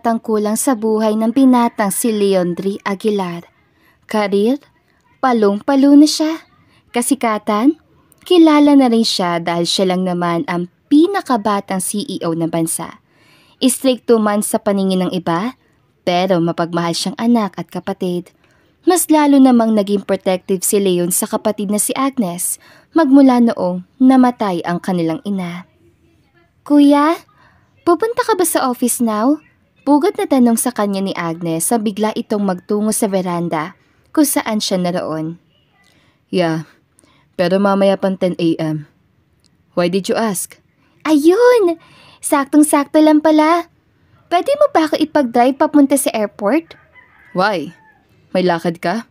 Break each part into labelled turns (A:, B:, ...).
A: nagtatangkulang sa buhay ng binatang si Leondri Aguilar. Karir, palong-palo na siya. Kasikatan, kilala na rin siya dahil siya lang naman ang pinakabatang CEO ng bansa. Istrikto man sa paningin ng iba, pero mapagmahal siyang anak at kapatid. Mas lalo namang naging protective si Leon sa kapatid na si Agnes magmula noong namatay ang kanilang ina. Kuya, pupunta ka ba sa office now? Pugat na tanong sa kanya ni Agnes sa bigla itong magtungo sa veranda kung saan siya naroon.
B: Yeah, pero mamaya pang 10 a.m. Why did you ask?
A: Ayun! Saktong-sakto lang pala. Pwede mo ba ako ipag-drive papunta sa airport?
B: Why? May lakad ka?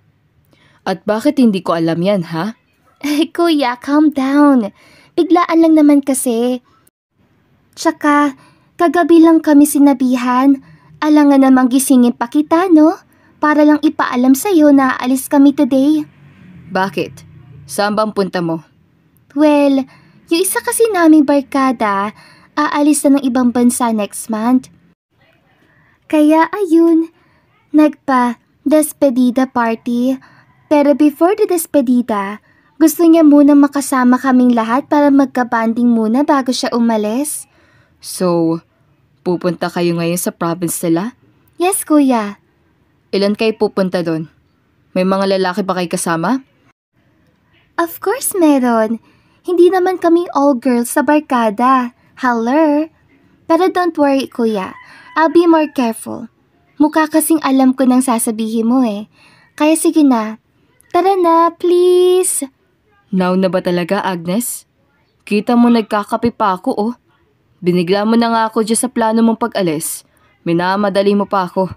B: At bakit hindi ko alam yan, ha?
A: Kuya, calm down. Biglaan lang naman kasi. Tsaka, kagabi lang kami sinabihan. Alangan namang gisingin pa kita, no? Para lang ipaalam sa'yo na aalis kami today.
B: Bakit? Saan bang punta mo?
A: Well, yung isa kasi naming barkada, aalis na ng ibang bansa next month. Kaya ayun, nagpa-despedida party. Pero before the despedida, gusto niya muna makasama kaming lahat para magka-banding muna bago siya umalis.
B: So, pupunta kayo ngayon sa province nila?
A: Yes, kuya.
B: Ilan kayo pupunta doon? May mga lalaki ba kayo kasama?
A: Of course meron. Hindi naman kami all girls sa barkada. Hello? Pero don't worry, kuya. I'll be more careful. Mukha kasing alam ko nang sasabihin mo eh. Kaya sige na. Tara na, please.
B: Now na ba talaga, Agnes? Kita mo nagkakape pa ako, oh. Binigla mo na nga ako dyan sa plano mong pag-alis. Minamadali mo pa ako.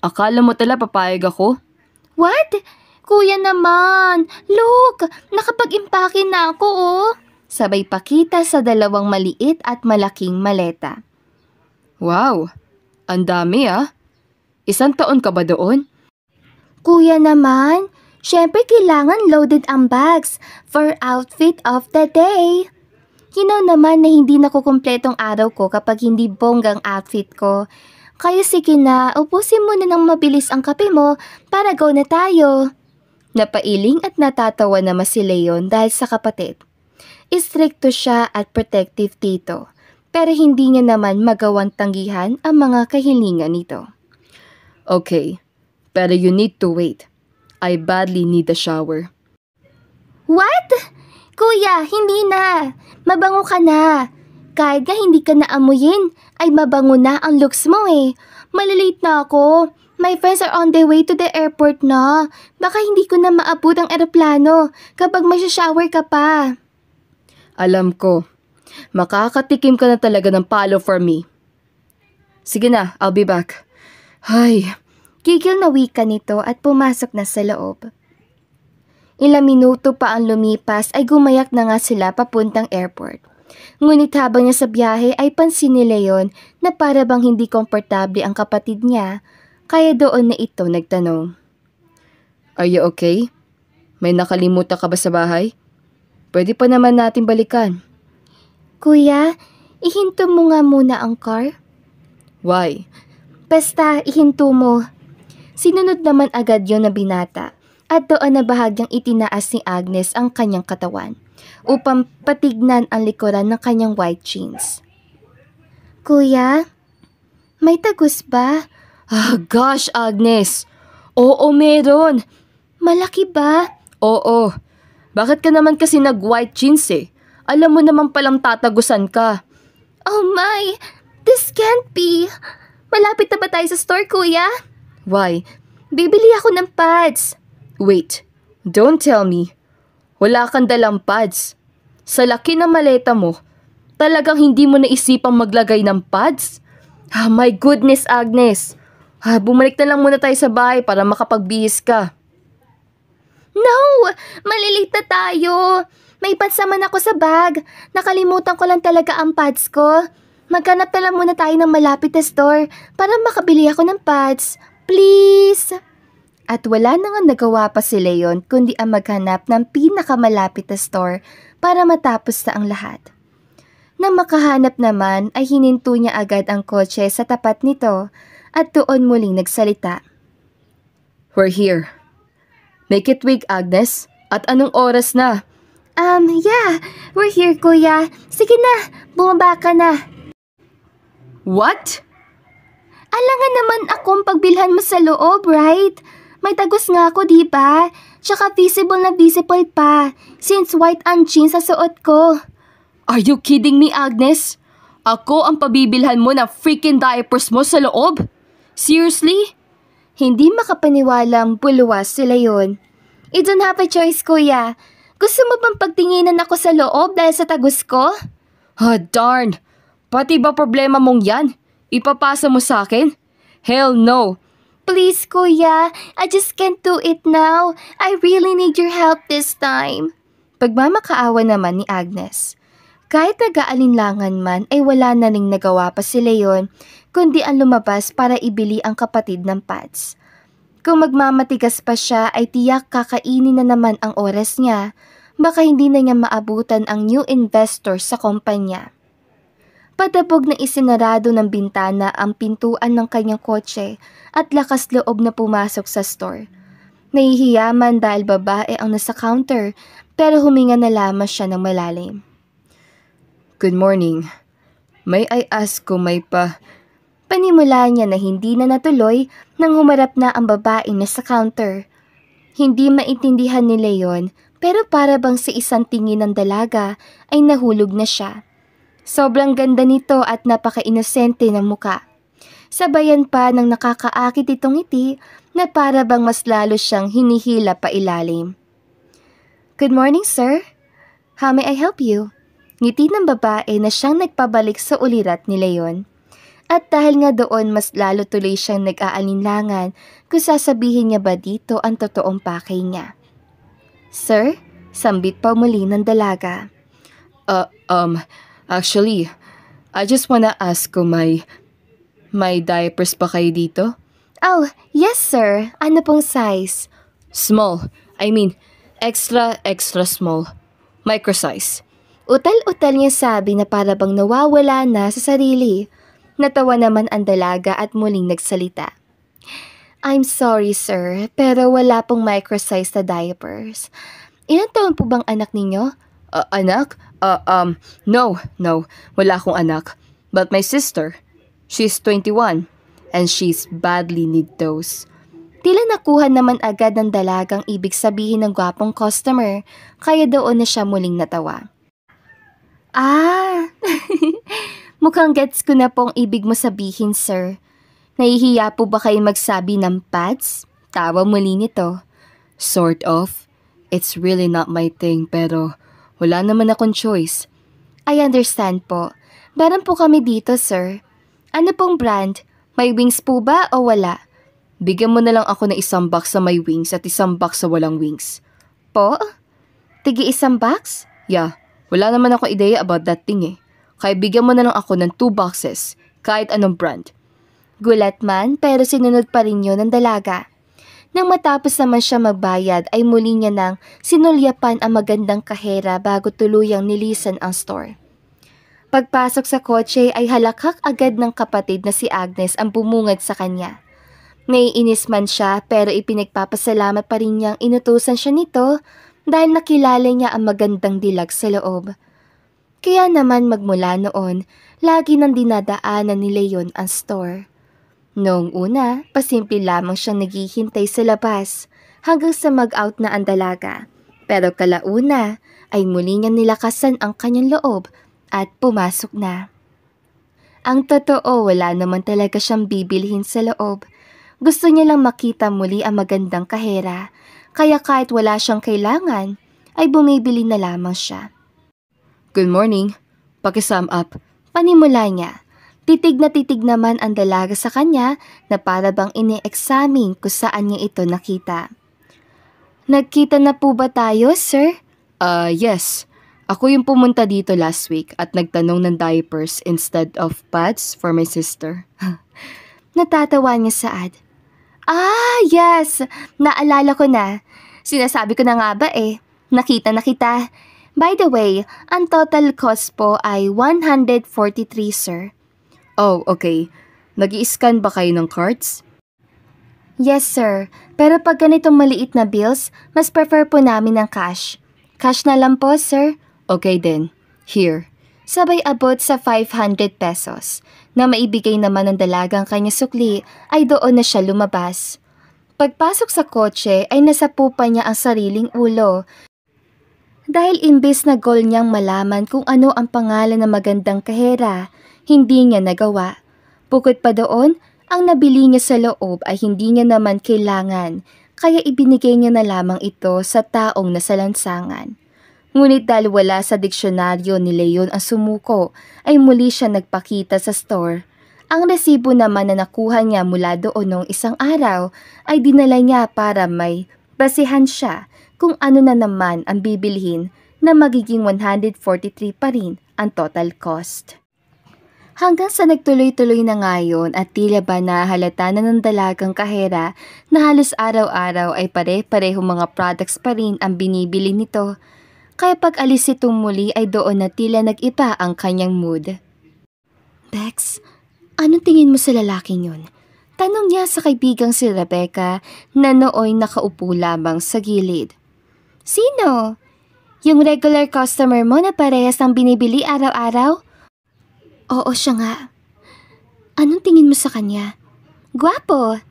B: Akala mo tala papayag ako?
A: What? Kuya naman. Look, nakapag-impake na ako, oh. Sabay pakita sa dalawang maliit at malaking maleta.
B: Wow, ang dami ah. 1 taon ka ba doon?
A: Kuya naman, syempre kailangan loaded ang bags for outfit of the day. You know naman na hindi nakukumpletong araw ko kapag hindi bonggang outfit ko. Kaya sige na, upusin mo na ng mabilis ang kape mo para go na tayo. Napailing at natatawa naman si Leon dahil sa kapatid. Istrikto siya at protective tito. Pero hindi niya naman magawang tanggihan ang mga kahilingan nito.
B: Okay, pero you need to wait. I badly need a shower.
A: What? Kuya, hindi na. Mabango ka na. Kahit nga hindi ka naamuyin, ay mabango na ang looks mo eh. Malilate na ako. My friends are on their way to the airport na. Baka hindi ko na maabot ang eroplano kapag magsha-shower ka pa.
B: Alam ko. Makakatikim ka na talaga ng palo for me. Sige na, I'll be back. Ay.
A: Gigil na wika nito at pumasok na sa loob. Ilang minuto pa ang lumipas ay gumayak na nga sila papuntang airport. Ngunit habang niya sa biyahe ay pansin ni Leon na para bang hindi komportable ang kapatid niya, kaya doon na ito nagtanong.
B: Are you okay? May nakalimutan ka ba sa bahay? Pwede pa naman natin balikan.
A: Kuya, ihinto mo nga muna ang car.
B: Why?
A: Basta, ihinto mo. Sinunod naman agad yon na binata at doon na bahagyang itinaas ni Agnes ang kanyang katawan upang patignan ang likuran ng kanyang white jeans. Kuya, may tagus ba?
B: Ah, gosh, Agnes. Oo, meron.
A: Malaki ba?
B: Oo. Bakit ka naman kasi nag-white jeans eh? Alam mo naman palang tatagusan ka.
A: Oh my, this can't be. Malapit na ba tayo sa store, kuya?
B: Why?
A: Bibili ako ng pads.
B: Wait, don't tell me. Wala kang dalang pads. Sa laki ng maleta mo, talagang hindi mo naisipang maglagay ng pads? Ah, my goodness, Agnes. Bumalik na lang muna tayo sa bahay para makapagbihis ka.
A: No! Malilate na tayo. May pads naman ako sa bag. Nakalimutan ko lang talaga ang pads ko. Maghanap na lang muna tayo ng malapit na store para makabili ako ng pads. Please! At wala na nga nagawa pa si Leon kundi ang maghanap ng pinakamalapit na store para matapos na ang lahat. Nang makahanap naman ay hininto niya agad ang kotse sa tapat nito at doon muling nagsalita.
B: We're here. Make it quick, Agnes. At anong oras na?
A: Yeah, we're here, kuya. Sige na, bumaba ka na.
B: What?
A: Alangan naman akong pagbilhan mo sa loob, right? May tagos nga ako, di ba? Tsaka visible na visible pa, since white ang jeans sa suot ko.
B: Are you kidding me, Agnes? Ako ang pabibilhan mo ng freaking diapers mo sa loob? Seriously?
A: Hindi makapaniwalang buluwas sila yon. You don't have a choice, kuya. Gusto mo bang pagtinginan ako sa loob dahil sa tagos ko?
B: Darn! Pati ba problema mong yan? Ipapasa mo sa akin? Hell no!
A: Please, kuya. I just can't do it now. I really need your help this time. Pagmamakaawa naman ni Agnes. Kahit nag-aalinlangan man ay wala na ring nagawa pa si Leon kundi ang lumabas para ibili ang kapatid ng pads. Kung magmamatigas pa siya ay tiyak kakainin na naman ang oras niya, baka hindi na niya maabutan ang new investor sa kumpanya. Padabog na isinarado ng bintana ang pintuan ng kanyang kotse at lakas loob na pumasok sa store. Nahihiya man dahil babae ang nasa counter pero huminga na lamang siya ng malalim.
B: Good morning. May I ask kung may
A: Panimula niya na hindi na natuloy nang humarap na ang babaeng nasa counter. Hindi maintindihan ni Leon pero para bang sa isang tingin ng dalaga ay nahulog na siya. Sobrang ganda nito at napaka-inosente ng muka. Sabayan pa ng nakakaakit itong ngiti na para bang mas lalo siyang hinihila pa ilalim. Good morning, sir. How may I help you? Ngiti ng babae na siyang nagpabalik sa ulirat ni Leon. At dahil nga doon mas lalo tuloy siyang nag-aalinlangan kung sasabihin niya ba dito ang totoong pakay niya. Sir, sambit pa muli ng dalaga.
B: Actually, I just wanna ask kung may diapers pa kayo dito?
A: Oh, yes sir. Ano pong size?
B: Small. I mean, extra small. Micro size.
A: Utal-utal niya sabi na para bang nawawala na sa sarili. Natawa naman ang dalaga at muling nagsalita. I'm sorry sir, pero wala pong micro-size na diapers. Ilang taon po bang anak ninyo?
B: Anak? No. Wala akong anak. But my sister, she's 21 and she's badly need those.
A: Tila nakuha naman agad ng dalagang ibig sabihin ng gwapong customer, kaya doon na siya muling natawa. Mukhang gets ko na pong ibig mo sabihin, sir. Nahihiya po ba kayo magsabi ng pads? Tawa muli nito.
B: Sort of. It's really not my thing pero wala naman akong choice.
A: I understand po. Meron po kami dito, sir. Ano pong brand? May wings po ba o wala?
B: Bigyan mo na lang ako ng isang box na may wings at isang box na walang wings.
A: Po? Tigi isang box?
B: Yeah, wala naman ako ideya about that thing eh. Kaya bigyan mo na lang ako ng 2 boxes, kahit anong brand.
A: Gulat man pero sinunod pa rin yun ng dalaga. Nang matapos naman siya magbayad ay muli niya nang sinulyapan ang magandang kahera bago tuluyang nilisan ang store. Pagpasok sa kotse ay halakhak agad ng kapatid na si Agnes ang bumungad sa kanya. Naiinis man siya pero ipinagpapasalamat pa rin niyang inutusan siya nito dahil nakilala niya ang magandang dilag sa loob. Kaya naman magmula noon, lagi nang dinadaanan ni Leon ang store. Noong una, pasimple lamang siyang naghihintay sa labas hanggang sa mag-out na ang dalaga. Pero kalauna ay muli niya nilakasan ang kanyang loob at pumasok na. Ang totoo, wala naman talaga siyang bibilhin sa loob. Gusto niya lang makita muli ang magandang kahera, kaya kahit wala siyang kailangan, ay bumibili na lamang siya.
B: Good morning. Paki-sum up.
A: Panimula niya. Titig naman ang dalaga sa kanya na para bang ini-examine kung saan niya ito nakita. Nagkita na po ba tayo, sir?
B: Yes. Ako yung pumunta dito last week at nagtanong ng diapers instead of pads for my sister.
A: Natatawa niya saad. Yes! Naalala ko na. Sinasabi ko na nga ba eh. Nakita na kita. By the way, ang total cost po ay 143, sir.
B: Oh, okay. Nag-i-scan ba kayo ng cards?
A: Yes, sir. Pero pag ganitong maliit na bills, mas prefer po namin ng cash. Cash na lang po, sir.
B: Okay then. Here.
A: Sabay abot sa 500 pesos. Na maibigay naman ng dalagang kanya sukli, ay doon na siya lumabas. Pagpasok sa kotse ay nasapupa niya ang sariling ulo. Dahil imbes na goal niyang malaman kung ano ang pangalan ng magandang kahera, hindi niya nagawa. Bukod pa doon, ang nabili niya sa loob ay hindi niya naman kailangan, kaya ibinigay niya na lamang ito sa taong nasa lansangan. Ngunit dahil wala sa diksyonaryo ni Leon ang sumuko, ay muli siya nagpakita sa store. Ang resibo naman na nakuha niya mula doon noong isang araw ay dinala niya para may basihan siya kung ano na naman ang bibilhin na magiging 143 pa rin ang total cost. Hanggang sa nagtuloy-tuloy na ngayon at tila ba nahalata na ng dalagang kahera na halos araw-araw ay pare-parehong mga products pa rin ang binibili nito. Kaya pag alis itong muli ay doon na tila nag-iba ang kanyang mood. Bex, anong tingin mo sa lalaking yun? Tanong niya sa kaibigang si Rebecca na nooy nakaupo lamang sa gilid. Sino? Yung regular customer mo na parehas ang binibili araw-araw? Oo, siya nga. Anong tingin mo sa kanya? Gwapo.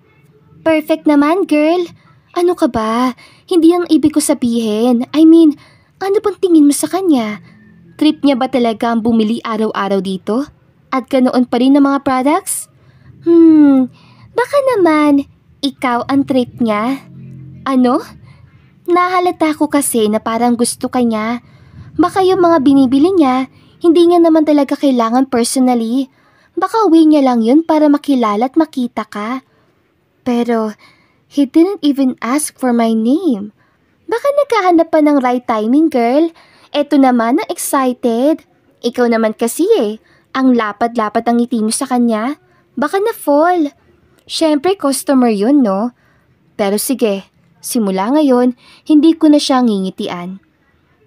A: Perfect naman, girl. Ano ka ba? Hindi ang ibig ko sabihin. I mean, ano bang tingin mo sa kanya? Trip niya ba talaga ang bumili araw-araw dito? At ganoon pa rin ng mga products? Baka naman, ikaw ang trip niya. Ano? Nahalata ko kasi na parang gusto ka niya. Baka yung mga binibili niya, hindi niya naman talaga kailangan personally. Baka way niya lang yun para makilala at makita ka. Pero, he didn't even ask for my name. Baka naghahanap pa ng right timing, girl. Eto naman ang excited. Ikaw naman kasi ang lapad-lapad ang ngiti mo sa kanya. Baka na-fall. Siyempre, customer yun, no? Pero sige, simula ngayon, hindi ko na siya ngingitian.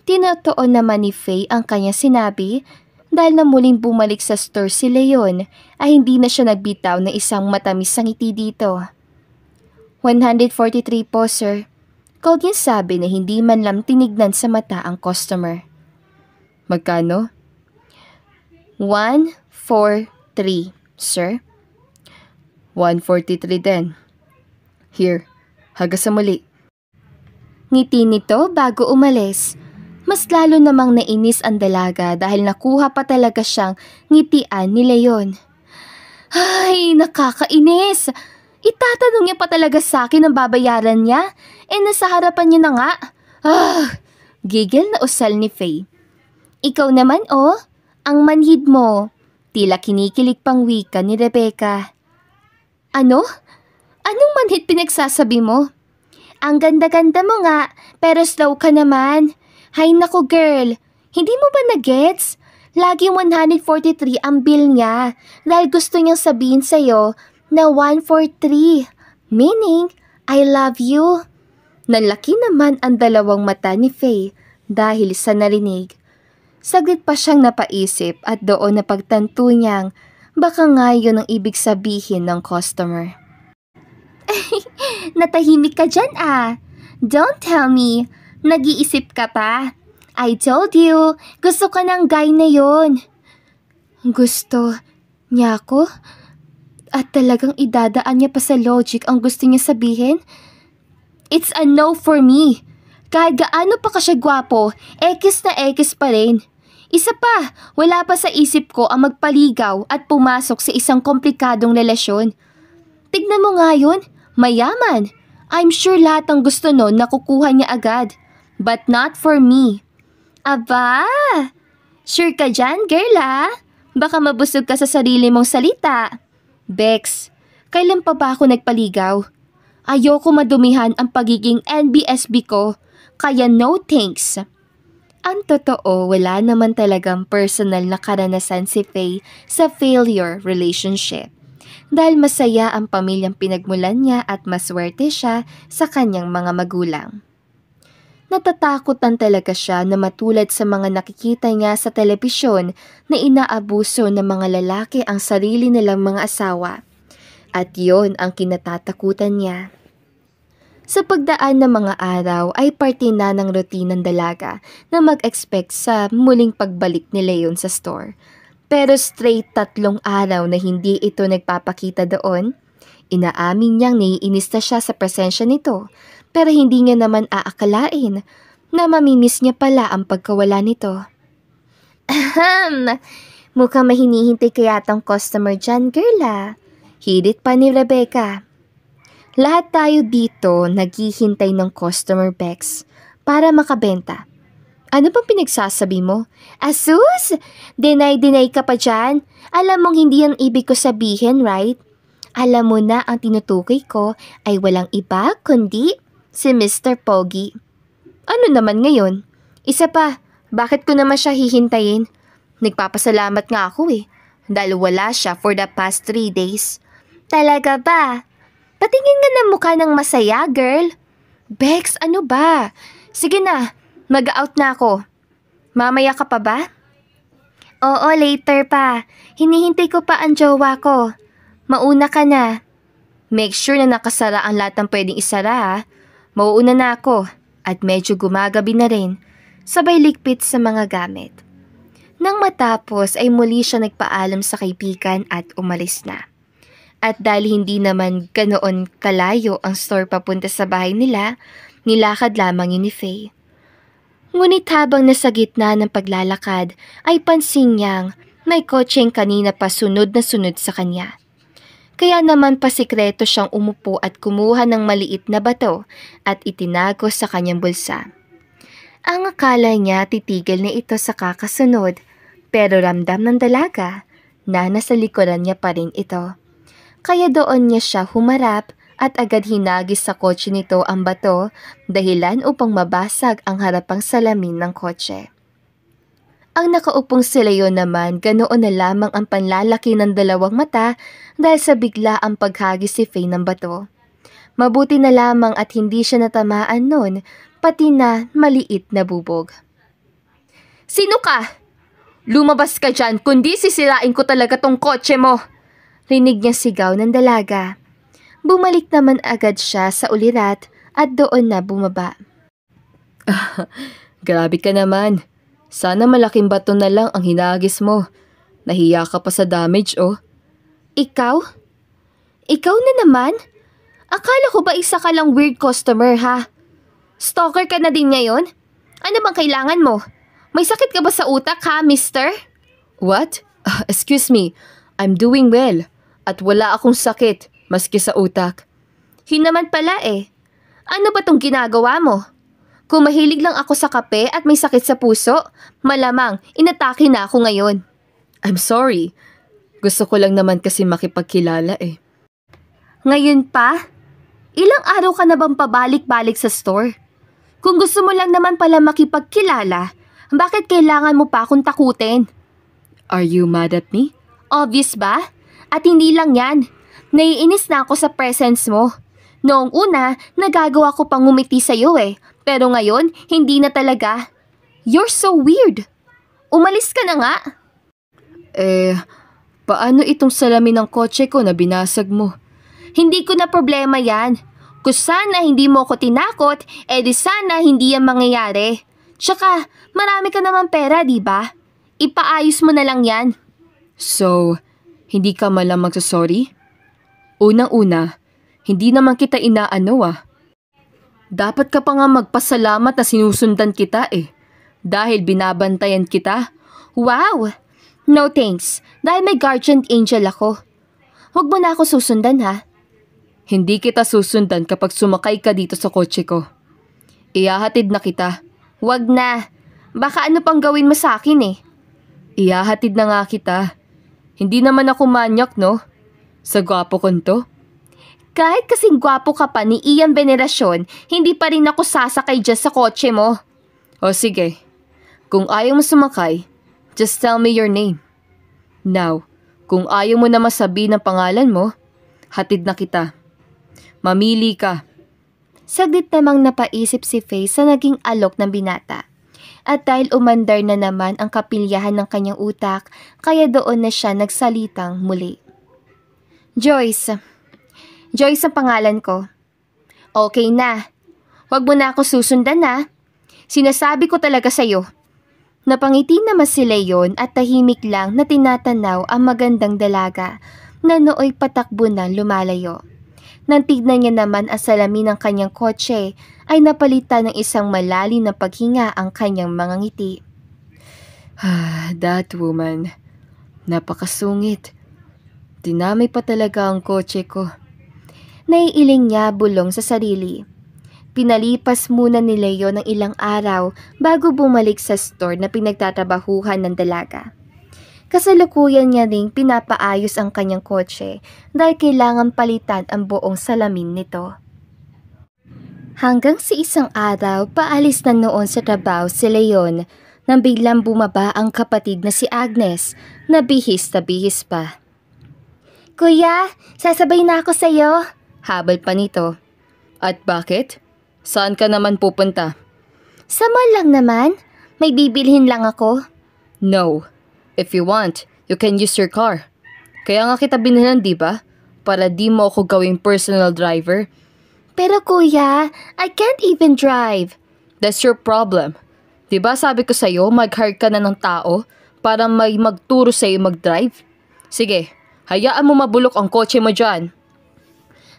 A: Tinatoon naman ni Faye ang kanyang sinabi dahil na muling bumalik sa store si Leon ay hindi na siya nagbitaw ng isang matamis na ngiti dito. 143 po, sir. Cold niya sabi na hindi man lang tinignan sa mata ang customer.
B: Magkano?
A: 143, sir.
B: 143 din. Here, hagas sa muli.
A: Ngiti nito bago umalis. Mas lalo namang nainis ang dalaga dahil nakuha pa talaga siyang ngitian ni Leon. Ay, nakakainis! Itatanong niya pa talaga sa akin ang babayaran niya. Nasa harapan niya na nga. Gigil na usal ni Faye. Ikaw naman ang manhid mo. Tila kinikilig pang wika ni Rebecca. Ano? Anong manhid pinagsasabi mo? Ang ganda-ganda mo nga, pero slow ka naman. Hay nako girl, hindi mo ba na-gets? Laging 143 ang bill niya dahil gusto niyang sabihin sa'yo na 143. Meaning, I love you. Nalaki naman ang dalawang mata ni Faye dahil sa narinig. Saglit pa siyang napaisip at doon napagtanto niyang baka nga yun ang ibig sabihin ng customer. Natahimik ka dyan Don't tell me. Nag-iisip ka pa. I told you, gusto ka ng guy na yon. Gusto niya ako? At talagang idadaan niya pa sa logic ang gusto niya sabihin? It's a no for me. Kahit gaano pa ka siya gwapo, ekis na ekis pa rin. Isa pa, wala pa sa isip ko ang magpaligaw at pumasok sa isang komplikadong relasyon. Tignan mo nga yun, mayaman. I'm sure lahat ng gusto nun nakukuha niya agad. But not for me. Aba, sure ka dyan, girl Baka mabusog ka sa sarili mong salita. Bex, kailan pa ba ako nagpaligaw? Ayoko madumihan ang pagiging NBSB ko, kaya no thanks. Ang totoo, wala naman talagang personal na karanasan si Faye sa failure relationship. Dahil masaya ang pamilyang pinagmulan niya at maswerte siya sa kanyang mga magulang. Natatakotan talaga siya na matulad sa mga nakikita niya sa telebisyon na inaabuso ng mga lalaki ang sarili nilang mga asawa. At yon ang kinatatakutan niya. Sa pagdaan ng mga araw ay parte na ng routine ng dalaga na mag-expect sa muling pagbalik ni Leon sa store. Pero straight 3 araw na hindi ito nagpapakita doon. Inaamin niyang naiinis na siya sa presensya nito, pero hindi niya naman aakalain na mamimiss niya pala ang pagkawala nito. Ahem! Mukhang may hinihintay kaya tang customer dyan, girl ah. Hirit pa ni Rebecca. Lahat tayo dito naghihintay ng customer, Bex, para makabenta. Ano bang pinagsasabi mo? Asus! Deny ka pa dyan. Alam mong hindi ang ibig ko sabihin, right? Alam mo na ang tinutukoy ko ay walang iba kundi si Mr. Pogi. Ano naman ngayon? Isa pa, bakit ko naman siya hihintayin? Nagpapasalamat nga ako dahil wala siya for the past 3 days. Talaga ba? Patingin nga ng mukha ng masaya, girl. Bex, ano ba? Sige na. Mag-out na ako. Mamaya ka pa ba? Oo, later pa. Hinihintay ko pa ang jowa ko. Mauna ka na. Make sure na nakasara ang lahat ng pwedeng isara ha. Mauuna na ako at medyo gumagabi na rin. Sabay ligpit sa mga gamit. Nang matapos ay muli siya nagpaalam sa kaibigan at umalis na. At dahil hindi naman ganoon kalayo ang store papunta sa bahay nila, nilakad lamang yun ni Faye. Ngunit habang nasa gitna ng paglalakad ay pansin niyang may kotseng kanina pa sunod na sunod sa kanya. Kaya naman pasikreto siyang umupo at kumuha ng maliit na bato at itinago sa kanyang bulsa. Ang akala niya titigil na ito sa kakasunod pero ramdam ng dalaga na nasa likuran niya pa rin ito. Kaya doon niya siya humarap at agad hinagis sa kotse nito ang bato dahilan upang mabasag ang harapang salamin ng kotse. Ang nakaupong si Leon naman ganoon na lamang ang panlalaki ng 2 mata dahil sa bigla ang paghagis si Faye ng bato. Mabuti na lamang at hindi siya natamaan nun, pati na maliit na bubog. Sino ka? Lumabas ka dyan kundi sisirain ko talaga tong kotse mo! Rinig niya sigaw ng dalaga. Bumalik naman agad siya sa ulirat at doon na bumaba.
B: Grabe ka naman. Sana malaking bato na lang ang hinagis mo. Nahiya ka pa sa damage
A: Ikaw? Ikaw na naman? Akala ko ba isa ka lang weird customer ha? Stalker ka na din ngayon? Ano bang kailangan mo? May sakit ka ba sa utak ha, mister?
B: What? Excuse me. I'm doing well. At wala akong sakit maski sa utak.
A: Yun naman pala Ano ba tong ginagawa mo? Kung mahilig lang ako sa kape at may sakit sa puso, malamang inatake na ako ngayon.
B: I'm sorry. Gusto ko lang naman kasi makipagkilala
A: Ngayon pa? Ilang araw ka na bang pabalik-balik sa store? Kung gusto mo lang naman pala makipagkilala, bakit kailangan mo pa akong takutin?
B: Are you mad at me?
A: Obvious ba? At hindi lang yan. Naiinis na ako sa presence mo. Noong una, nagagawa ko pang ngumiti sa'yo pero ngayon, hindi na talaga. You're so weird. Umalis ka na nga.
B: Paano itong salamin ng kotse ko na binasag mo?
A: Hindi ko na problema yan. Kung sana hindi mo ko tinakot, di sana hindi yan mangyayari. Tsaka, marami ka naman pera, di ba? Ipaayos mo na lang yan.
B: So, hindi ka malang magsasorry? Unang-una, hindi naman kita inaano Dapat ka pa nga magpasalamat na sinusundan kita Dahil binabantayan kita.
A: Wow! No thanks, dahil may guardian angel ako. Huwag mo na ako susundan ha.
B: Hindi kita susundan kapag sumakay ka dito sa kotse ko. Ihahatid na kita.
A: Huwag na. Baka ano pang gawin mo sa akin
B: Ihahatid na nga kita. Hindi naman ako manyak, no? Sa gwapo ko to.
A: Kahit kasing gwapo ka pa ni Ian Venerasyon, hindi pa rin ako sasakay dyan sa kotse mo.
B: O sige, kung ayaw mo sumakay, just tell me your name. Now, kung ayaw mo na masabi ng pangalan mo, hatid na kita. Mamili ka.
A: Saglit namang napaisip si Faye sa naging alok ng binata. At dahil umandar na naman ang kapilyahan ng kanyang utak, kaya doon na siya nagsalitang muli. Joyce. Joyce ang pangalan ko. Okay na. Huwag mo na ako susundan na. Sinasabi ko talaga sa'yo. Napangiti naman si Leon at tahimik lang na tinatanaw ang magandang dalaga na nooy patakbo na lumalayo. Nang tignan niya naman ang salamin ng kanyang kotse, ay napalitan ng isang malalim na paghinga ang kanyang mga ngiti.
B: That woman. Napakasungit. Dinamay pa talaga ang kotse ko.
A: Naiiling niya bulong sa sarili. Pinalipas muna ni Leo ng ilang araw bago bumalik sa store na pinagtatrabahuhan ng dalaga. Kasalukuyan niya ring pinapaayos ang kanyang kotse dahil kailangan palitan ang buong salamin nito. Hanggang sa isang araw, paalis na noon sa trabaho si Leon nang biglang bumaba ang kapatid na si Agnes na bihis pa. Kuya, sasabay na ako sa'yo. Habol pa nito.
B: At bakit? Saan ka naman pupunta?
A: Sa mall lang naman. May bibilhin lang ako.
B: No. If you want, you can use your car. Kaya nga kita binilhan, di ba? Para di mo ako gawing personal driver.
A: Pero kuya, I can't even drive.
B: That's your problem. Di ba sabi ko sa'yo, mag-hire ka na ng tao para may magturo sa'yo mag-drive? Sige, hayaan mo mabulok ang kotse mo dyan.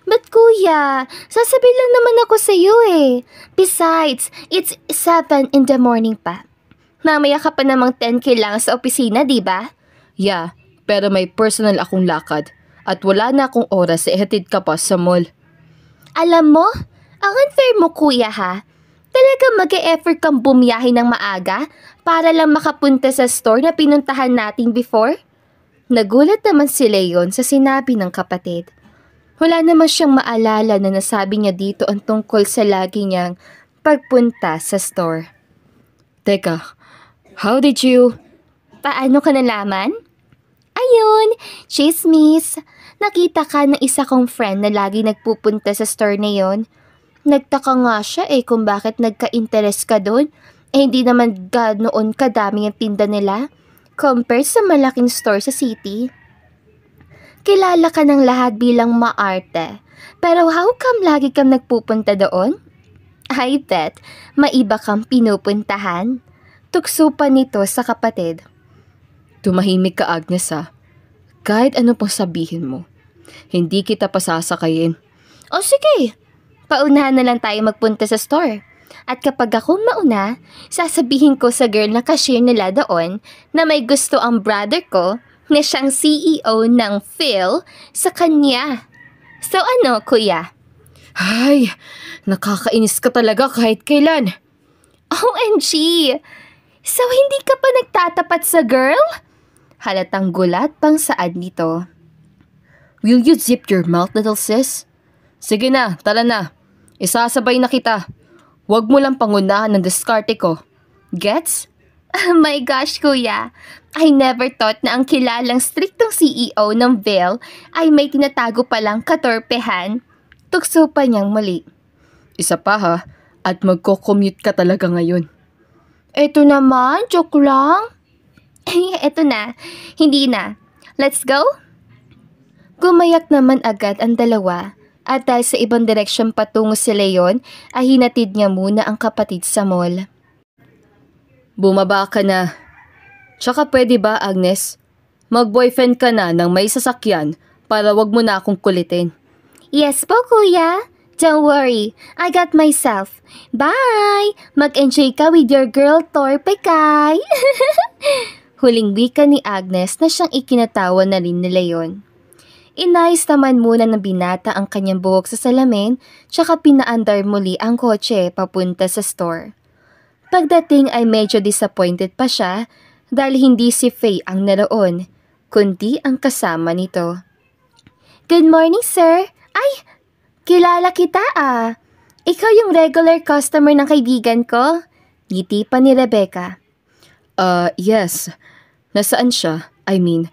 A: But kuya, sasabi lang naman ako sa'yo eh. Besides, it's 7 in the morning pa. Mamaya ka pa namang 10 kailangan sa opisina, di ba?
B: Yeah, pero may personal akong lakad at wala na akong oras sa ihatid ka pa sa mall.
A: Alam mo, ang unfair mo kuya ha. Talaga mag-e-effort kang bumiyahe ng maaga para lang makapunta sa store na pinuntahan natin before? Nagulat naman si Leon sa sinabi ng kapatid. Wala naman siyang maalala na nasabi niya dito ang tungkol sa lagi niyang pagpunta sa store.
B: Teka, how did you...
A: Paano ka nalaman? Ayun, chismis. Nakita ka ng isa kong friend na lagi nagpupunta sa store na yon. Nagtaka nga siya kung bakit nagka-interest ka doon. Hindi naman ganoon kadami ang tinda nila compared sa malaking store sa city. Kilala ka ng lahat bilang maarte. Pero how come lagi kang nagpupunta doon? I bet, maiba kang pinupuntahan. Tukso pa nito sa kapatid.
B: Tumahimik ka, Agnes ha. Kahit ano pang sabihin mo, hindi kita pasasakayin.
A: O sige, paunahan na lang tayo magpunta sa store. At kapag ako mauna, sasabihin ko sa girl na cashier nila doon na may gusto ang brother ko na siyang CEO ng Phil sa kanya. So ano, kuya?
B: Ay, nakakainis ka talaga kahit kailan.
A: OMG! So hindi ka pa nagtatapat sa girl? Halatang gulat pang saad nito.
B: Will you zip your mouth, little sis? Sige na, tara na. Isasabay na kita. Huwag mo lang pangunahan ng diskarte ko. Gets?
A: Oh my gosh, kuya. I never thought na ang kilalang striktong CEO ng Vail ay may tinatago palang katorpehan. Tukso pa niyang muli.
B: Isa pa ha, at magko-commute ka talaga ngayon.
A: Eto naman, joke lang. Eto na, hindi na. Let's go? Gumayak naman agad ang dalawa at dahil sa ibang direksyon patungo si Leon ay hinatid niya muna ang kapatid sa mall.
B: Bumaba ka na. Tsaka pwede ba, Agnes? Mag-boyfriend ka na ng may sasakyan para wag mo na akong kulitin.
A: Yes po, kuya. Don't worry, I got myself. Bye! Mag-enjoy ka with your girl, Torpe Kai. Huling wika ni Agnes na siyang ikinatawa na rin ni Leon. Inayos naman muna ng binata ang kanyang buhok sa salamin tsaka pinaandar muli ang kotse papunta sa store. Pagdating ay medyo disappointed pa siya dahil hindi si Faye ang naroon, kundi ang kasama nito. Good morning, sir. Ay, kilala kita ah. Ikaw yung regular customer ng kaibigan ko? Ngiti pa ni Rebecca.
B: Yes. Nasaan siya? I mean,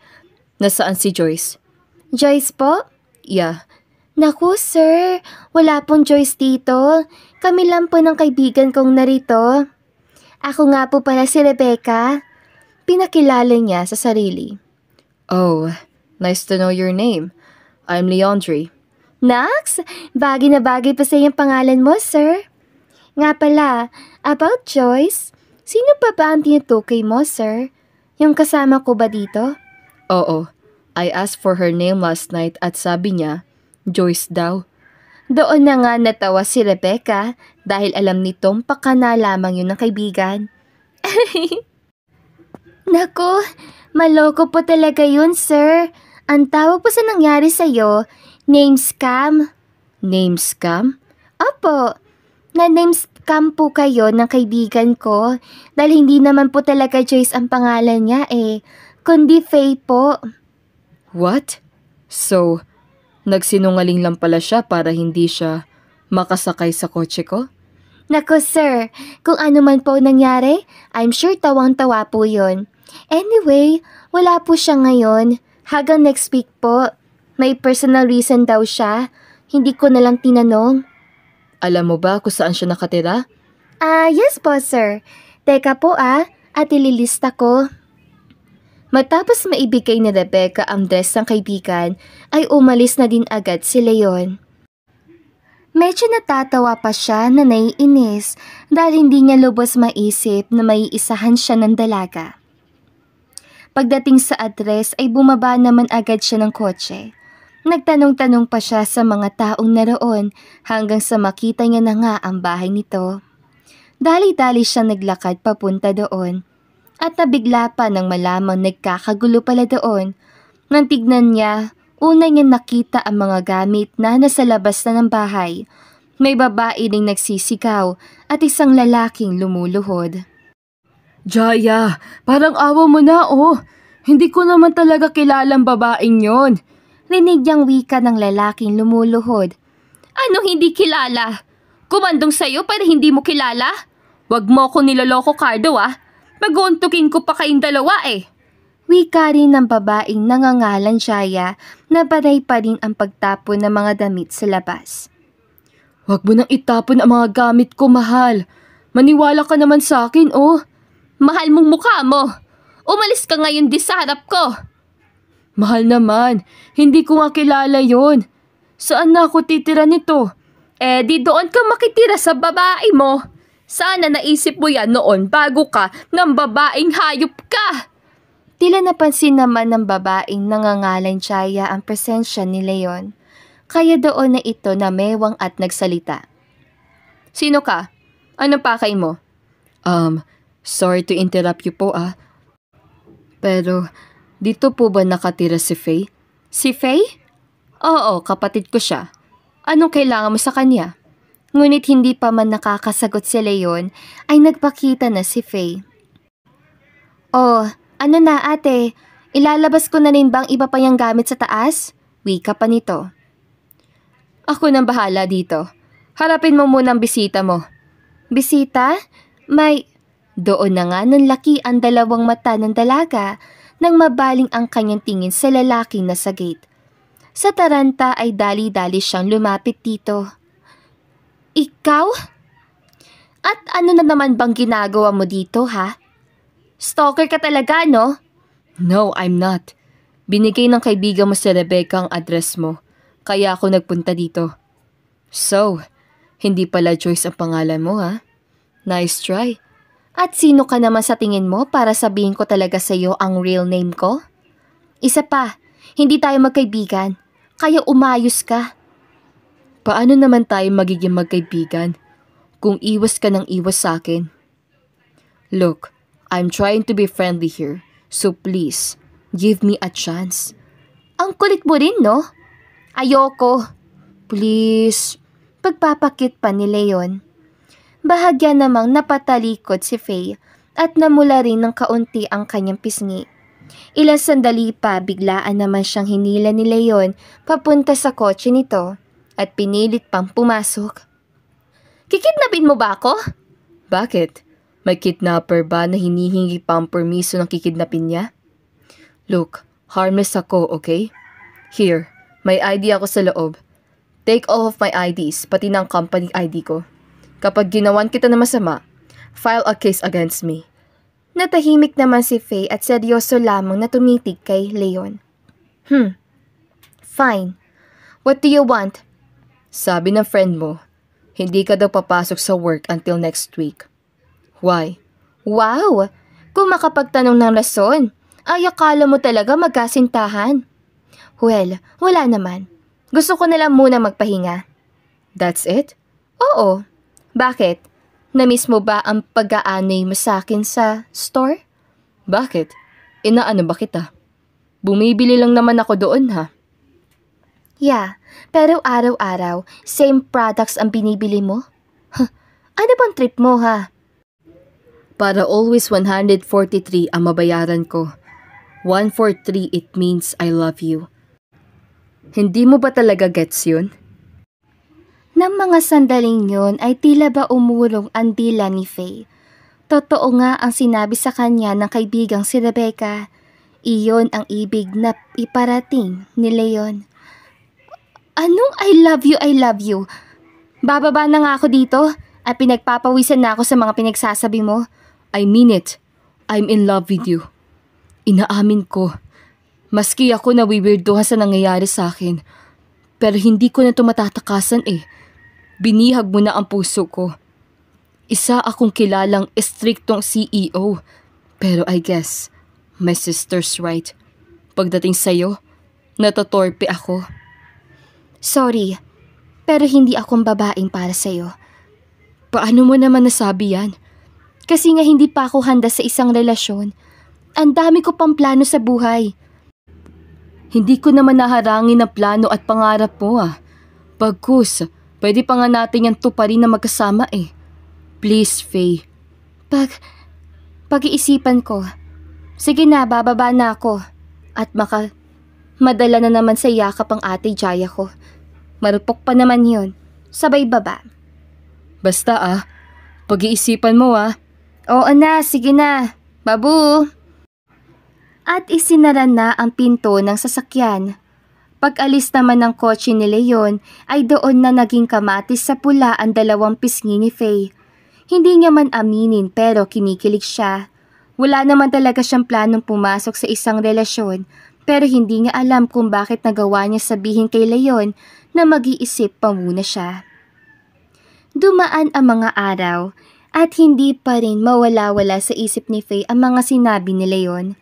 B: nasaan si Joyce?
A: Joyce po?
B: Yeah.
A: Naku, sir. Wala pong Joyce dito. Kami lang po ng kaibigan kong narito. Ako nga po pala si Rebecca. Pinakilala niya sa sarili.
B: Oh, nice to know your name. I'm Leandre.
A: Nax, bagay na bagay pa sa iyong pangalan mo, sir. Nga pala, about Joyce, sino pa ba ang tinutukoy mo, sir? Yung kasama ko ba dito?
B: Oo, I asked for her name last night at sabi niya, Joyce daw.
A: Doon na nga natawa si Rebecca dahil alam nitong pakana lamang yun ng kaibigan. Naku, maloko po talaga yun, sir. Ang tawag po sa nangyari sa'yo, name scam.
B: Name scam?
A: Opo, na-name scam po kayo ng kaibigan ko dahil hindi naman po talaga Joyce ang pangalan niya kundi Faye po.
B: What? So, nagsinungaling lang pala siya para hindi siya makasakay sa kotse ko?
A: Naku sir, kung ano man po nangyari, I'm sure tawang-tawa po yun. Anyway, wala po siya ngayon. Hanggang next week po. May personal reason daw siya. Hindi ko na lang tinanong.
B: Alam mo ba kung saan siya nakatira?
A: Yes po sir. Teka po at ililista ko. Matapos maibigay ni Rebecca ang dress ng kaibigan, ay umalis na din agad si Leon. Medyo natatawa pa siya na naiinis dahil hindi niya lubos maisip na may isahan siya ng dalaga. Pagdating sa address ay bumaba naman agad siya ng kotse. Nagtanong-tanong pa siya sa mga taong naroon hanggang sa makita niya na nga ang bahay nito. Dali-dali siya naglakad papunta doon at nabigla pa nang malamang nagkakagulo pala doon. Nang tignan niya, una niya nakita ang mga gamit na nasa labas na ng bahay. May babae ring nagsisigaw at isang lalaking lumuluhod.
B: Jaya, parang awa mo na Hindi ko naman talaga kilalang babaeng yon.
A: Rinig niyang wika ng lalaking lumuluhod.
B: Anong hindi kilala? Kumandong sa'yo pero hindi mo kilala? Wag mo ko niloloko, Cardo Mag-uuntukin ko pa kayong dalawa
A: Wika rin ng babaeng nangangalan Jaya na paray pa rin ang pagtapon ng mga damit sa labas.
B: Wag mo nang itapon ang mga gamit ko, mahal. Maniwala ka naman sa akin, Mahal mong mukha mo. Umalis ka ngayon di sa harap ko. Mahal naman, hindi ko nga kilala yon. Saan na ako titira nito? Di doon ka makitira sa babae mo. Sana naisip mo yan noon bago ka ng babaeng hayop ka.
A: Tila napansin naman ng babaeng nangangalan Jaya ang presensya ni Leon. Kaya doon na ito na mewang at nagsalita.
B: Sino ka? Anong pakay mo? Sorry to interrupt you po Pero, dito po ba nakatira si Faye?
A: Si Faye?
B: Oo, kapatid ko siya. Anong kailangan mo sa kanya?
A: Ngunit hindi pa man nakakasagot si Leon, ay nagpakita na si Faye. Ano na ate? Ilalabas ko na rin bang iba pa yung gamit sa taas? Wika pa nito.
B: Ako nang bahala dito. Harapin mo muna ang bisita mo.
A: Bisita? Doon na nga nanlaki ang dalawang mata ng dalaga nang mabaling ang kanyang tingin sa lalaking nasa gate. Sa taranta ay dali-dali siyang lumapit dito. Ikaw? At ano na naman bang ginagawa mo dito, ha? Stalker ka talaga, no?
B: No, I'm not. Binigay ng kaibigan mo si Rebecca ang address mo, kaya ako nagpunta dito. So, hindi pala Joyce ang pangalan mo, ha? Nice try.
A: At sino ka naman sa tingin mo para sabihin ko talaga sa iyo ang real name ko? Isa pa, hindi tayo magkaibigan, kaya umayos ka.
B: Paano naman tayo magiging magkaibigan kung iwas ka ng iwas sa akin? Look, I'm trying to be friendly here, so please, give me a chance.
A: Ang kulit mo rin, no? Ayoko.
B: Please.
A: Pagpapakit pa ni Leon. Bahagya namang napatalikod si Faye at namula rin ng kaunti ang kanyang pisngi. Ilang sandali pa biglaan naman siyang hinila ni Leon papunta sa kotse nito at pinilit pang pumasok. Kikidnapin mo ba ako?
B: Bakit? May kidnapper ba na hinihingi pa ang permiso ng kikidnapin niya? Look, harmless ako, okay? Here, may ID ako sa loob. Take all of my IDs, pati ng company ID ko. Kapag ginawan kita na masama, file a case against me.
A: Natahimik naman si Faye at seryoso lamang na tumitig kay Leon. Fine. What do you want?
B: Sabi ng friend mo, hindi ka daw papasok sa work until next week. Why?
A: Wow! Kung makapagtanong ng rason, ay akala mo talaga magkasintahan. Well, wala naman. Gusto ko na lang muna magpahinga.
B: That's it?
A: Oo. Bakit? Namiss mo ba ang pag-aanay mo sa akin sa store?
B: Bakit? Inaano ba kita? Bumibili lang naman ako doon ha.
A: Yeah, pero araw-araw, same products ang binibili mo? Ano bang trip mo ha?
B: Para always 143 ang mabayaran ko. 143 it means I love you. Hindi mo ba talaga gets yun?
A: Nang mga sandaling yun ay tila ba umurong ang dila ni Faye. Totoo nga ang sinabi sa kanya ng kaibigang si Rebecca. Iyon ang ibig na iparating ni Leon. Anong I love you? Bababa na nga ako dito at pinagpapawisan na ako sa mga pinagsasabi mo.
B: I mean it. I'm in love with you. Inaamin ko. Maski ako nawiwirduhan sa nangyayari sa akin. Pero hindi ko na ito matatakasan eh. Binihag mo na ang puso ko. Isa akong kilalang estriktong CEO. Pero I guess, my sister's right. Pagdating sa'yo, natotorpe ako.
A: Sorry, pero hindi akong babaeng para sa'yo.
B: Paano mo naman nasabi yan?
A: Kasi nga hindi pa ako handa sa isang relasyon. Ang dami ko pang plano sa buhay.
B: Hindi ko naman naharangin ang plano at pangarap mo ah. Bagkus, pwede pa nga natin yan tuparin na magkasama eh. Please, Faye.
A: Pag-iisipan ko. Sige na, bababa na ako. At madala na naman sa yakap ang ate Jaya ko. Marupok pa naman yun. Sabay baba.
B: Basta pag-iisipan mo
A: Oo na, sige na. Babu! At isinara na ang pinto ng sasakyan. Pag-alis naman ng kotse ni Leon ay doon na naging kamatis sa pula ang dalawang pisngi ni Faye. Hindi niya man aminin pero kinikilig siya. Wala naman talaga siyang planong pumasok sa isang relasyon pero hindi niya alam kung bakit nagawa niya sabihin kay Leon na mag-iisip pa muna siya. Dumaan ang mga araw at hindi pa rin mawala-wala sa isip ni Faye ang mga sinabi ni Leon.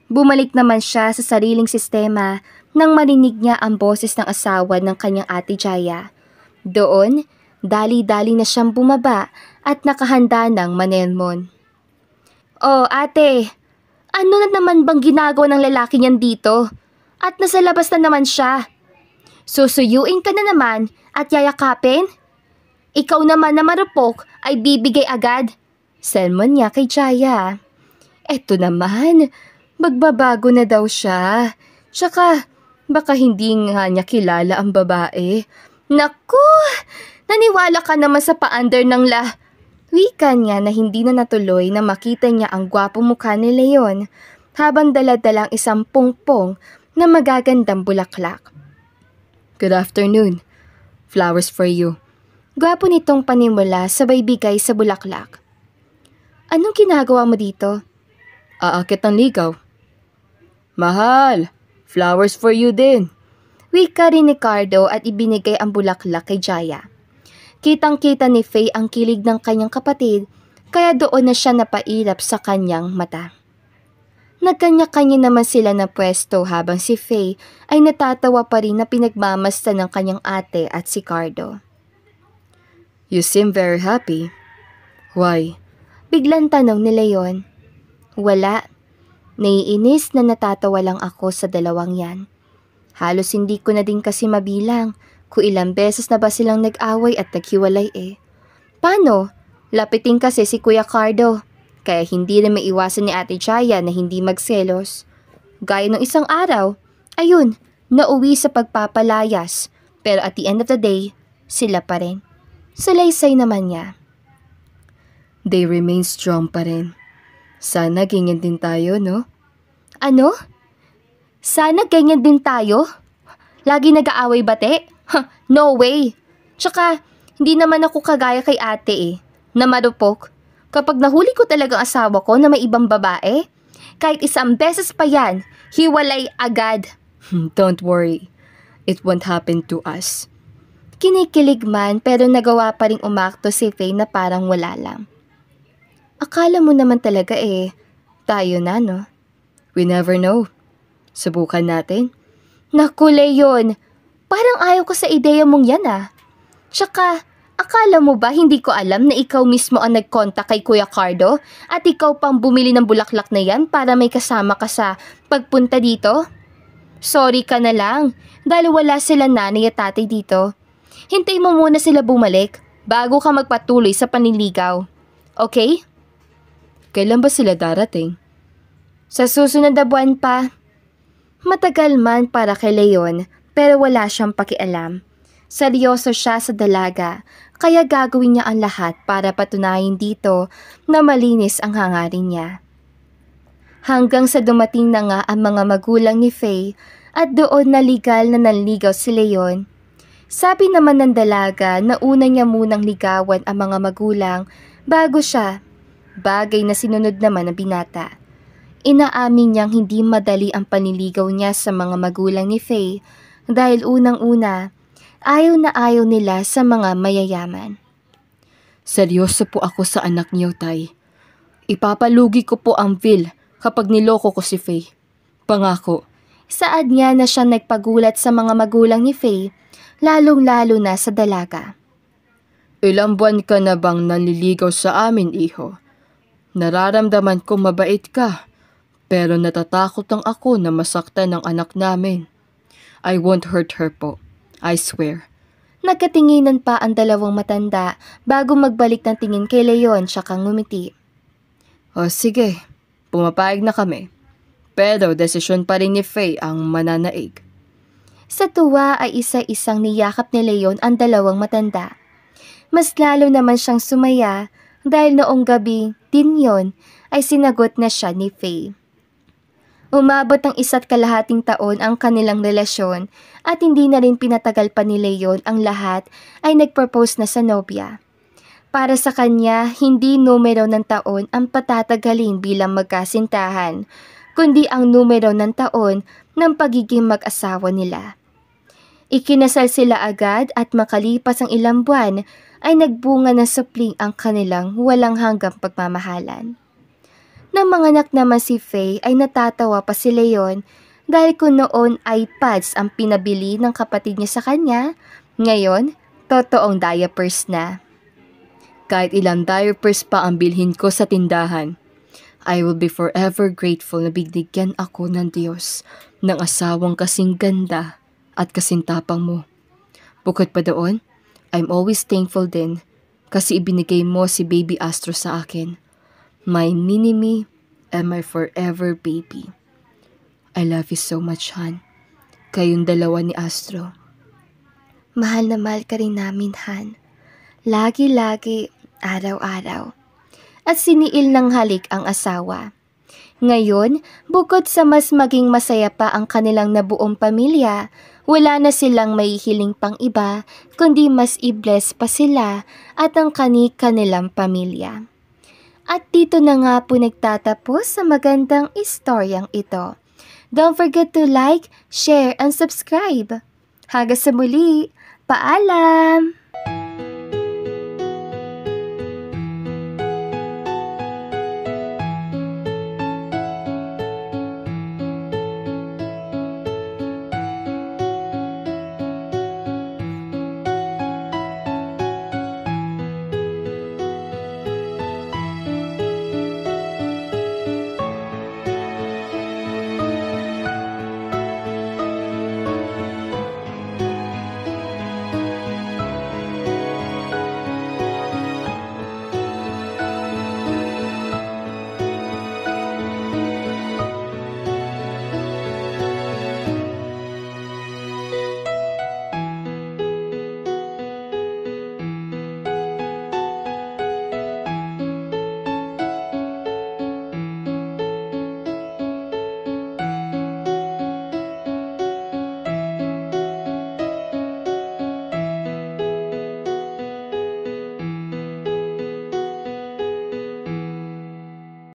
A: Bumalik naman siya sa sariling sistema nang marinig niya ang boses ng asawa ng kanyang ate Jaya. Doon, dali-dali na siyang bumaba at nakahanda ng manelmon. Oh ate, ano na naman bang ginagawa ng lalaki niyan dito? At nasa labas na naman siya. Susuyuin ka na naman at yayakapin? Ikaw naman na marupok ay bibigay agad. Sermon niya kay Jaya. Eto naman, magbabago na daw siya. Tsaka, baka hindi nga niya kilala ang babae. Naku, naniwala ka naman sa pa-under ng Wika niya na hindi na natuloy na makita niya ang gwapo mukha ni Leon habang dala-dalang isang pungpong na magagandang bulaklak.
B: Good afternoon. Flowers for you.
A: Gwapo nitong panimula sabay bigay sa bulaklak. Anong ginagawa mo dito?
B: Aakit ng ligaw. Mahal, flowers for you din.
A: Wika rin ni Cardo at ibinigay ang bulaklak kay Jaya. Kitang-kita ni Faye ang kilig ng kanyang kapatid kaya doon na siya napailap sa kanyang mata. Nagkanya-kanya naman sila na pwesto habang si Faye ay natatawa pa rin na pinagmamasta ng kanyang ate at si Cardo.
B: You seem very happy. Why?
A: Biglang tanong ni Leon. Wala. Naiinis na natatawa lang ako sa dalawang yan. Halos hindi ko na din kasi mabilang kung ilang beses na ba silang nag-away at naghiwalay eh. Paano? Lapitin kasi si Kuya Cardo. Kaya hindi na maiwasan ni Ate Jaya na hindi magselos. Gaya ng isang araw, ayun, nauwi sa pagpapalayas. Pero at the end of the day, sila pa rin. Salaysay naman niya.
B: They remain strong pa rin. Sana ganyan din tayo, no?
A: Ano? Sana ganyan din tayo? Lagi nag-aaway bate? No way! Tsaka, hindi naman ako kagaya kay ate na marupok. Kapag nahuli ko talagang asawa ko na may ibang babae, kahit isang beses pa yan, hiwalay agad.
B: Don't worry. It won't happen to us.
A: Kinikilig man pero nagawa pa rin umakto si Faye na parang wala lang. Akala mo naman talaga tayo na no?
B: We never know. Subukan natin.
A: Naku, Leon, parang ayaw ko sa ideya mong yan Tsaka, akala mo ba hindi ko alam na ikaw mismo ang nag-contact kay Kuya Cardo at ikaw pang bumili ng bulaklak na yan para may kasama ka sa pagpunta dito? Sorry ka na lang dahil wala sila nanay at tatay dito. Hintay mo muna sila bumalik bago ka magpatuloy sa panliligaw. Okay?
B: Kailan ba sila darating?
A: Sa susunod na buwan pa. Matagal man para kay Leon pero wala siyang pakialam. Seryoso siya sa dalaga kaya gagawin niya ang lahat para patunayan dito na malinis ang hangarin niya. Hanggang sa dumating na nga ang mga magulang ni Faye at doon na legal na nanligaw si Leon. Sabi naman ng dalaga na una niya munang ligawan ang mga magulang bago siya, bagay na sinunod naman ng binata. Inaamin niyang hindi madali ang panliligaw niya sa mga magulang ni Faye dahil unang-una, ayaw na ayaw nila sa mga mayayaman.
B: Seryoso po ako sa anak niyo, Tay. Ipapalugi ko po ang bill kapag niloko ko si Faye. Pangako.
A: Saad niya na siya nagpagulat sa mga magulang ni Faye, lalong-lalo na sa dalaga.
B: Ilang buwan ka na bang nanliligaw sa amin, iho? Nararamdaman ko mabait ka, pero natatakot lang ako na masaktan ng anak namin. I won't hurt her po. I swear.
A: Nagkatinginan pa ang dalawang matanda bago magbalik ng tingin kay Leon tsaka ngumiti.
B: O sige, pumapayag na kami. Pero desisyon pa rin ni Faye ang mananaig.
A: Sa tuwa ay isa-isang niyakap ni Leon ang dalawang matanda. Mas lalo naman siyang sumaya dahil noong gabi din yon ay sinagot na siya ni Faye. Umabot ng 1.5 taon ang kanilang relasyon at hindi na rin pinatagal pa ni Leon ang lahat ay nagpropose na sa nobya. Para sa kanya, hindi numero ng taon ang patatagalin bilang magkasintahan, kundi ang numero ng taon ng pagiging mag-asawa nila. Ikinasal sila agad at makalipas ang ilang buwan ay nagbunga ng supling ang kanilang walang hanggang pagmamahalan. Nang manganak naman si Faye ay natatawa pa si Leon dahil kung noon iPads ang pinabili ng kapatid niya sa kanya, ngayon totoong diapers na.
B: Kahit ilang diapers pa ang bilhin ko sa tindahan, I will be forever grateful na binigyan ako ng Diyos ng asawang kasing ganda at kasing tapang mo. Bukod pa doon, I'm always thankful din kasi ibinigay mo si Baby Astro sa akin. My mini-me and my forever baby. I love you so much, Han. Kayong dalawa ni Astro.
A: Mahal na mahal ka rin namin, Han. Lagi-lagi, araw-araw. At siniil ng halik ang asawa. Ngayon, bukod sa mas maging masaya pa ang kanilang nabuong pamilya, wala na silang mahihiling pang iba, kundi mas i-bless pa sila at ang kanilang pamilya. At dito na nga po nagtatapos sa magandang istoryang ito. Don't forget to like, share, and subscribe. Hanggang sa muli, paalam!